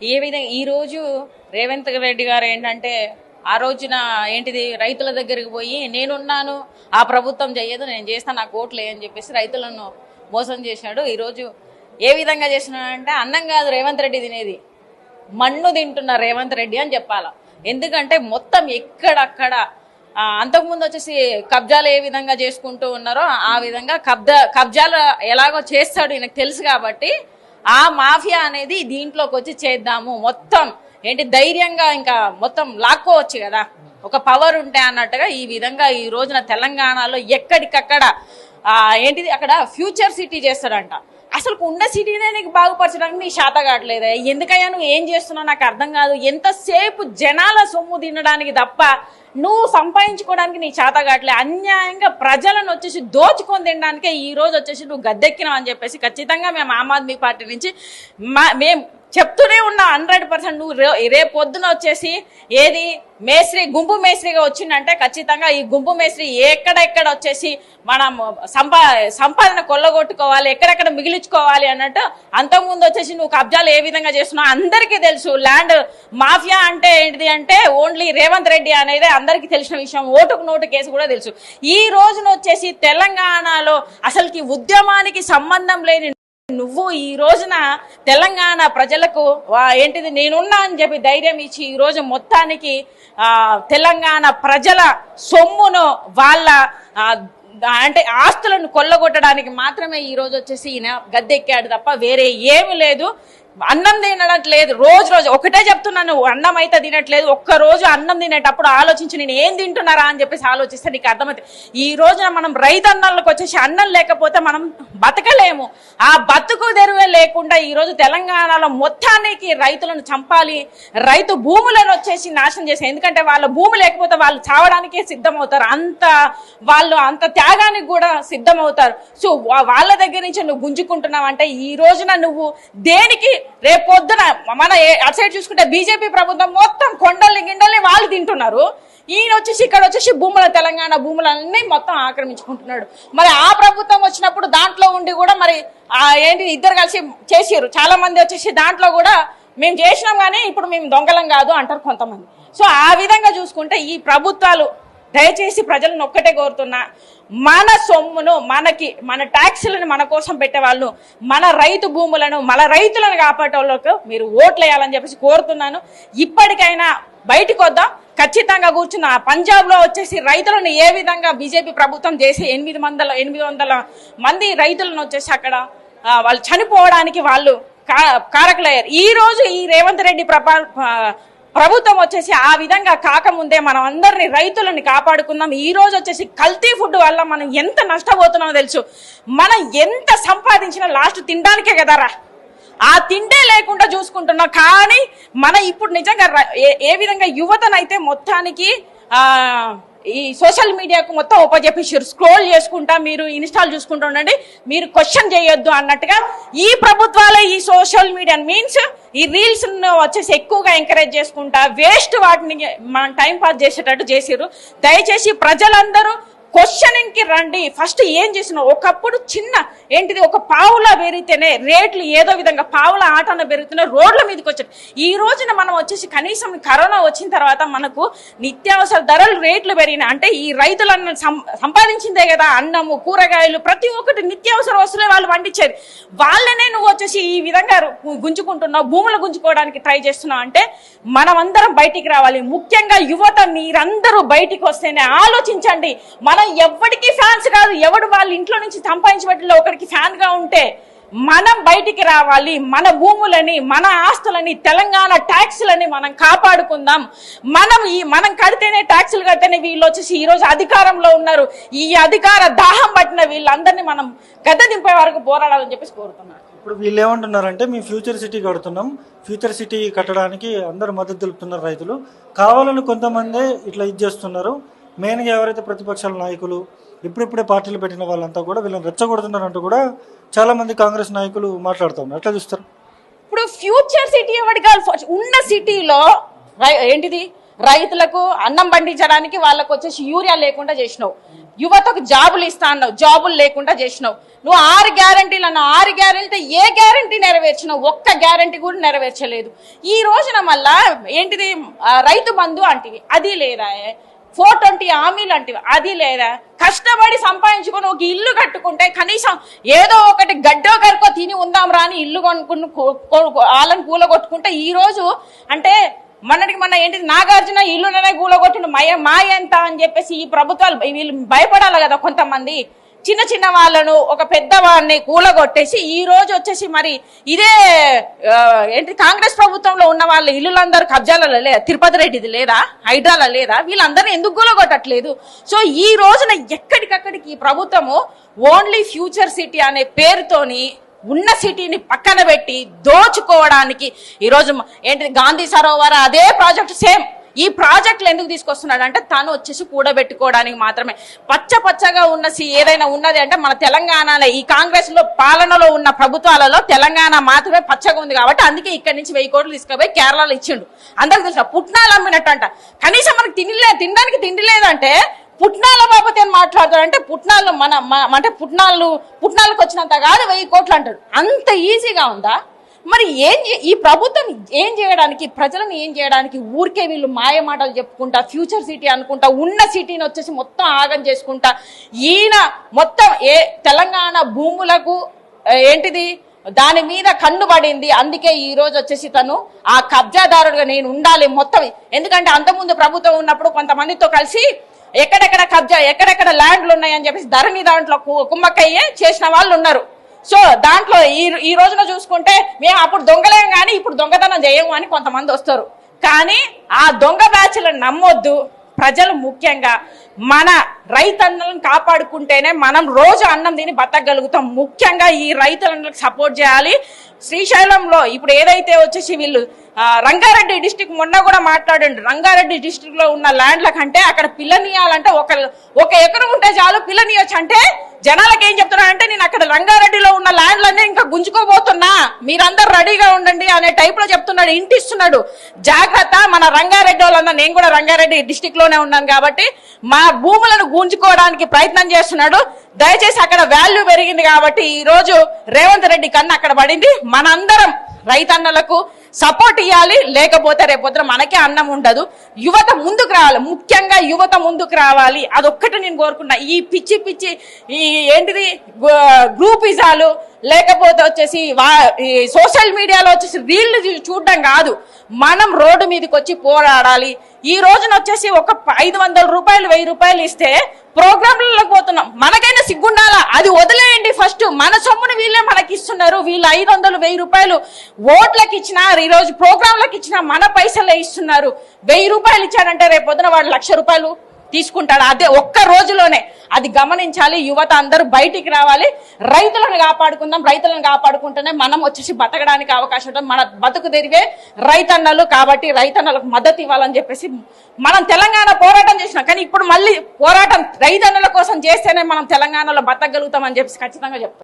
ఏ విధంగా ఈరోజు రేవంత్ రెడ్డి గారు ఏంటంటే ఆ రోజున ఏంటిది రైతుల దగ్గరికి పోయి నేనున్నాను, ఆ ప్రభుత్వం చెయ్యదు, నేను చేస్తాను, నాకు ఓట్లే అని చెప్పేసి రైతులను మోసం చేశాడు. ఈరోజు ఏ విధంగా చేస్తున్నాడంటే అన్నం కాదు రేవంత్ రెడ్డి తినేది, మన్ను తింటున్న రేవంత్ రెడ్డి అని చెప్పాలా. ఎందుకంటే మొత్తం ఎక్కడక్కడ అంతకుముందు వచ్చేసి కబ్జాలు ఏ విధంగా చేసుకుంటూ ఉన్నారో ఆ విధంగా కబ్జాలు ఎలాగో చేస్తాడు ఈయనకు తెలుసు కాబట్టి ఆ మాఫియా అనేది దీంట్లోకి వచ్చి చేద్దాము, మొత్తం ఏంటి ధైర్యంగా ఇంకా మొత్తం లాక్కోవచ్చు కదా ఒక పవర్ ఉంటే అన్నట్టుగా ఈ విధంగా ఈ రోజున తెలంగాణలో ఎక్కడికక్కడ ఏంటిది అక్కడ ఫ్యూచర్ సిటీ చేస్తాడంట. అసలు ఉన్న సిటీనే నీకు బాగుపరచడానికి నీ శాత కావట్లేదా? ఎందుకయ్యా నువ్వు ఏం చేస్తున్నావు నాకు అర్థం కాదు. ఎంతసేపు జనాల సొమ్ము తినడానికి తప్ప నువ్వు సంపాదించుకోవడానికి నీ శాత కావట్లే. అన్యాయంగా ప్రజలను వచ్చేసి దోచుకొని తినడానికే ఈ రోజు వచ్చేసి నువ్వు గద్దెక్కినావు అని చెప్పేసి ఖచ్చితంగా మేము ఆమ్ ఆద్మీ పార్టీ నుంచి మేము చెప్తూనే ఉన్నా 100%. నువ్వు రేపు పొద్దున వచ్చేసి ఏది మేస్త్రి గుంపు మేస్త్రిగా వచ్చిందంటే ఖచ్చితంగా ఈ గుంపు మేస్త్రి ఎక్కడెక్కడ వచ్చేసి మనం సంపాదన కొల్లగొట్టుకోవాలి, ఎక్కడెక్కడ మిగిలించుకోవాలి అన్నట్టు. అంతకుముందు వచ్చేసి నువ్వు కబ్జాలు ఏ విధంగా చేస్తున్నావు అందరికీ తెలుసు. ల్యాండ్ మాఫియా అంటే ఏంటిది అంటే ఓన్లీ రేవంత్ రెడ్డి అనేది అందరికీ తెలిసిన విషయం. ఓటుకు నోటు కేసు కూడా తెలుసు. ఈ రోజున వచ్చేసి తెలంగాణలో అసలుకి ఉద్యమానికి సంబంధం లేని నువ్వు ఈ రోజున తెలంగాణ ప్రజలకు ఏంటిది నేనున్నా అని చెప్పి ధైర్యం ఇచ్చి ఈ రోజు మొత్తానికి తెలంగాణ ప్రజల సొమ్మును వాళ్ళ అంటే ఆస్తులను కొల్లగొట్టడానికి మాత్రమే ఈ రోజు వచ్చేసి ఈయన గద్దెక్కాడు తప్ప వేరే ఏమి లేదు. అన్నం తినట్లేదు, రోజు ఒకటే చెప్తున్నాను, అన్నం అయితే తినట్లేదు. ఒక్క రోజు అన్నం తినేటప్పుడు ఆలోచించి నేను ఏం తింటున్నారా అని చెప్పేసి ఆలోచిస్తే నీకు అర్థమవుతుంది. ఈ రోజున మనం రైతన్నలకు వచ్చేసి అన్నం లేకపోతే మనం బతకలేము. ఆ బతుకు తెరువే లేకుండా ఈ రోజు తెలంగాణలో మొత్తానికి రైతులను చంపాలి, రైతు భూములను వచ్చేసి నాశనం చేసి, ఎందుకంటే వాళ్ళ భూమి లేకపోతే వాళ్ళు చావడానికే సిద్ధమవుతారు, వాళ్ళు అంత త్యాగానికి కూడా సిద్ధమవుతారు. సో వాళ్ళ దగ్గర నుంచి నువ్వు గుంజుకుంటున్నావు అంటే ఈ రోజున నువ్వు దేనికి రేపు పొద్దున మన అటు సైడ్ చూసుకుంటే బీజేపీ ప్రభుత్వం మొత్తం కొండల్ని గిండల్ని వాళ్ళు తింటున్నారు. ఈయన వచ్చేసి ఇక్కడ వచ్చేసి తెలంగాణ భూములన్నీ మొత్తం ఆక్రమించుకుంటున్నాడు. మరి ఆ ప్రభుత్వం వచ్చినప్పుడు దాంట్లో ఉండి కూడా మరి ఏంటి ఇద్దరు కలిసి చేసారు. చాలా మంది వచ్చేసి దాంట్లో కూడా మేము చేసినాం కానీ ఇప్పుడు మేము దొంగలం కాదు అంటారు కొంతమంది. సో ఆ విధంగా చూసుకుంటే ఈ ప్రభుత్వాలు దయచేసి ప్రజలను ఒక్కటే కోరుతున్నా, మన సొమ్మును మన ట్యాక్సులను మన కోసం పెట్టేవాళ్ళు, మన రైతు భూములను మన రైతులను కాపాడేవాళ్ళకు మీరు ఓట్లు వేయాలని చెప్పేసి కోరుతున్నాను. ఇప్పటికైనా బయటకు వద్దాం. ఖచ్చితంగా కూర్చున్న పంజాబ్ లో వచ్చేసి రైతులను ఏ విధంగా బీజేపీ ప్రభుత్వం చేసి 800 మంది రైతులను వచ్చేసి అక్కడ వాళ్ళు చనిపోవడానికి వాళ్ళు కారకులయ్యారు. ఈ రోజు ఈ రేవంత్ రెడ్డి ప్రభుత్వం వచ్చేసి ఆ విధంగా కాకముందే మనం అందరినీ రైతులని కాపాడుకుందాం. ఈ రోజు వచ్చేసి కల్తీ ఫుడ్ వల్ల మనం ఎంత నష్టపోతున్నామో తెలుసు. మనం ఎంత సంపాదించినా లాస్ట్ తినడానికే కదరా, ఆ తిండే లేకుండా చూసుకుంటున్నాం. కానీ మన ఇప్పుడు నిజంగా ఏ విధంగా యువతనైతే మొత్తానికి ఈ సోషల్ మీడియాకు మొత్తం ఉపజెప్పేసారు. స్క్రోల్ చేసుకుంటా మీరు ఇన్స్టాల్ చూసుకుంటూ ఉండండి, మీరు క్వశ్చన్ చేయొద్దు అన్నట్టుగా ఈ ప్రభుత్వాలే ఈ సోషల్ మీడియా మీన్స్ ఈ రీల్స్ వచ్చేసి ఎక్కువగా ఎంకరేజ్ చేసుకుంటా వేస్ట్ వాటిని మనం టైం పాస్ చేసేటట్టు చేసారు. దయచేసి ప్రజలందరూ క్వశ్చనింగ్ కి రండి. ఫస్ట్ ఏం చేసినా ఒకప్పుడు చిన్న ఏంటిది ఒక పావులా పెరిగితేనే రేట్లు ఏదో విధంగా పావుల ఆటన పెరుగుతూనే రోడ్ల మీదకి వచ్చారు. ఈ రోజున మనం వచ్చేసి కనీసం కరోనా వచ్చిన తర్వాత మనకు నిత్యావసర ధరలు రేట్లు పెరిగినాయి. అంటే ఈ రైతులను సంపాదించిందే కదా అన్నము కూరగాయలు ప్రతి ఒక్కటి నిత్యావసర వస్తువులే వాళ్ళు పండించేది. వాళ్ళనే నువ్వు వచ్చేసి ఈ విధంగా గుంజుకుంటున్నావు, భూములు గుంజుకోవడానికి ట్రై చేస్తున్నావు అంటే మనమందరం బయటికి రావాలి. ముఖ్యంగా యువత మీరందరూ బయటికి వస్తేనే ఆలోచించండి. మనం ఎవరికి ఫ్యాన్స్ కాదు, ఎవడు వాళ్ళ ఇంట్లో నుంచి సంపాదించి వాటిలో ఒకరికి ఫ్యాన్ గా ఉంటే మనం బయటికి రావాలి. మన భూములని మన ఆస్తులని తెలంగాణ ట్యాక్సులని మనం కాపాడుకుందాం. మనం కడితేనే ట్యాక్సులు కడితేనే వీళ్ళు వచ్చేసి ఈ రోజు అధికారంలో ఉన్నారు. ఈ అధికార దాహం పట్టిన వీళ్ళందరినీ మనం గద్దె దింపే వరకు పోరాడాలని చెప్పేసి కోరుతున్నారు. ఇప్పుడు వీళ్ళు ఏమంటున్నారంటే మేము ఫ్యూచర్ సిటీ కడుతున్నాం, ఫ్యూచర్ సిటీ కట్టడానికి అందరూ మద్దతు తెలుపుతున్నారు రైతులు. కావాలని కొంతమంది ఇట్లా చేస్తున్నారు. మెయిన్గా ఎవరైతే ప్రతిపక్షాల నాయకులు ఇప్పుడిప్పుడే పార్టీలు పెట్టిన వాళ్ళంతా కూడా వీళ్ళని రెచ్చగొడుతున్నారంటూ కూడా చాలా మంది కాంగ్రెస్ నాయకులు మాట్లాడుతున్నారు. ఎట్లా చూస్తారు? ఇప్పుడు ఫ్యూచర్ సిటీ ఎవరికి ఉన్న సిటీలో ఏంటిది రైతులకు అన్నం పండించడానికి వాళ్ళకు వచ్చేసి యూరియా లేకుండా చేసినావు. యువతకు జాబులు ఇస్తా అన్నావు, జాబులు లేకుండా చేసినావు. నువ్వు 6 గ్యారంటీలు అన్నావు, 6 గ్యారంటీ ఏ గ్యారంటీ నెరవేర్చినావు? ఒక్క గ్యారంటీ కూడా నెరవేర్చలేదు. ఈ రోజున మళ్ళా ఏంటిది రైతు బంధు అంటివి, అది లేదా? 420 హామీలు అంటివి, అది లేదా? కష్టపడి సంపాదించుకొని ఒక ఇల్లు కట్టుకుంటే కనీసం ఏదో ఒకటి గడ్డో గరికో తిని ఉందాం రాని ఇల్లు కొనుక్కుని వాళ్ళని కూలగొట్టుకుంటే ఈ రోజు అంటే మొన్న ఏంటిది నాగార్జున ఇల్లునే కూలగొట్టిన మాయ ఎంత అని చెప్పేసి ఈ ప్రభుత్వాలు వీళ్ళు భయపడాలి కదా. కొంతమంది చిన్న చిన్న వాళ్ళను ఒక పెద్దవాడిని కూలగొట్టేసి ఈ రోజు వచ్చేసి మరి ఇదే ఏంటి కాంగ్రెస్ ప్రభుత్వంలో ఉన్న వాళ్ళ ఇల్లులందరూ కబ్జాలలో లేదా? తిరుపతి రెడ్డిది లేదా? హైడ్రాల లేదా? వీళ్ళందరినీ ఎందుకు కూలగొట్టట్లేదు? సో ఈ రోజున ఎక్కడికక్కడికి ఈ ప్రభుత్వము ఓన్లీ ఫ్యూచర్ సిటీ అనే పేరుతోని ఉన్న సిటీని పక్కన పెట్టి దోచుకోవడానికి ఈరోజు ఏంటి గాంధీ సరోవర్ అదే ప్రాజెక్ట్ సేమ్. ఈ ప్రాజెక్టులు ఎందుకు తీసుకొస్తున్నాడు అంటే తను వచ్చేసి కూడబెట్టుకోవడానికి మాత్రమే. పచ్చగా ఉన్న ఏదైనా ఉన్నది అంటే మన తెలంగాణలో ఈ కాంగ్రెస్ లో పాలనలో ఉన్న ప్రభుత్వాలలో తెలంగాణ మాత్రమే పచ్చగా ఉంది కాబట్టి అందుకే ఇక్కడి నుంచి 1000 కోట్లు తీసుకుపోయి కేరళలో ఇచ్చిండు. అందరికి తెలుసు పుట్నాలు అమ్మినట్టు అంట. కనీసం మనకి తినడానికి తిండి లేదంటే పుట్నాల బాబత్ అని మాట్లాడతాడు. అంటే పుట్నాలు అంటే పుట్నాలకు వచ్చినంత కాదు 1000 కోట్లు అంటాడు. అంత ఈజీగా ఉందా? మరి ఈ ప్రభుత్వం ఏం చేయడానికి, ప్రజలను ఏం చేయడానికి? ఊరికే వీళ్ళు మాయ మాటలు చెప్పుకుంటా ఫ్యూచర్ సిటీ అనుకుంటా ఉన్న సిటీని వచ్చేసి మొత్తం ఆగం చేసుకుంటా ఈయన మొత్తం తెలంగాణ భూములకు ఏంటిది దాని మీద కన్ను పడింది. అందుకే ఈ రోజు వచ్చేసి తను ఆ కబ్జాదారుడుగా నేను ఉండాలి మొత్తం. ఎందుకంటే అంతకుముందు ప్రభుత్వం ఉన్నప్పుడు కొంతమందితో కలిసి ఎక్కడెక్కడ కబ్జా ఎక్కడెక్కడ ల్యాండ్లు ఉన్నాయని చెప్పేసి ధరణి దాంట్లో కుమ్మక్కయ్యే చేసిన వాళ్ళు ఉన్నారు. సో దాంట్లో ఈ రోజున చూసుకుంటే మేము అప్పుడు దొంగలేం కానీ ఇప్పుడు దొంగతనం చేయము అని కొంతమంది వస్తారు. కానీ ఆ దొంగ బ్యాచ్లను నమ్మొద్దు. ప్రజలు ముఖ్యంగా మన రైతన్నలను కాపాడుకుంటేనే మనం రోజు అన్నం తిని బతకగలుగుతాం. ముఖ్యంగా ఈ రైతులకు సపోర్ట్ చేయాలి. శ్రీశైలంలో ఇప్పుడు ఏదైతే వచ్చేసి వీళ్ళు రంగారెడ్డి డిస్టిక్ మొన్న కూడా మాట్లాడండి. రంగారెడ్డి డిస్టిక్ లో ఉన్న ల్యాండ్ల కంటే అక్కడ పిల్లనియాలంటే ఒక ఎకరం ఉంటే చాలు పిల్లనియొచ్చు. అంటే జనాలకు ఏం చెప్తున్నారంటే నేను అక్కడ రంగారెడ్డిలో ఉన్న ల్యాండ్లన్నీ ఇంకా గుంజుకోబోతున్నా, మీరందరూ రెడీగా ఉండండి అనే టైప్ లో చెప్తున్నాడు. ఇంటిస్తున్నాడు. జాగ్రత్త. మన రంగారెడ్డి వాళ్ళందరూ, నేను కూడా రంగారెడ్డి డిస్టిక్ లోనే ఉన్నాను కాబట్టి మా భూములను గుంజుకోవడానికి ప్రయత్నం చేస్తున్నాడు. దయచేసి అక్కడ వాల్యూ పెరిగింది కాబట్టి ఈ రోజు రేవంత్ రెడ్డి కన్నా అక్కడ పడింది. మనందరం రైతన్నలకు సపోర్ట్ ఇవ్వాలి, లేకపోతే రేపొద్దున మనకే అన్నం ఉండదు. యువత ముందుకు రావాలి, ముఖ్యంగా యువత ముందుకు రావాలి. అదొక్కటి నేను కోరుకున్నా. ఈ పిచ్చి ఈ ఏంటిది గ్రూపిజాలు లేకపోతే వచ్చేసి సోషల్ మీడియాలో వచ్చేసి రీళ్లు చూడడం కాదు, మనం రోడ్డు మీదకి వచ్చి పోరాడాలి. ఈ రోజున వచ్చేసి ఒక 500 రూపాయలు 1000 రూపాయలు ఇస్తే ప్రోగ్రాంలకు పోతున్నాం. మనకైనా సిగ్గుండాలా? అది వదిలేయండి. ఫస్ట్ మన సొమ్మును వీళ్ళే మనకి ఇస్తున్నారు. వీళ్ళు 500 1000 రూపాయలు ఓట్లకు ఇచ్చినా ఈ రోజు ప్రోగ్రాంలకు ఇచ్చినా మన పైసలే ఇస్తున్నారు. 1000 రూపాయలు ఇచ్చాడంటే రేపొద్దున వాడు 1,00,000 రూపాయలు తీసుకుంటాడు. అదే ఒక్క రోజులోనే. అది గమనించాలి. యువత అందరూ బయటికి రావాలి. రైతులను కాపాడుకుందాం. రైతులను కాపాడుకుంటేనే మనం వచ్చేసి బతకడానికి అవకాశం ఉంటుంది. మన బతుకు తెరివే రైతన్నలు కాబట్టి రైతన్నలకు మద్దతు ఇవ్వాలని చెప్పేసి మనం తెలంగాణ పోరాటం చేసినాం. కానీ ఇప్పుడు మళ్ళీ పోరాటం రైతన్నల కోసం చేస్తేనే మనం తెలంగాణలో బతకగలుగుతాం అని చెప్పేసి ఖచ్చితంగా చెప్తాం.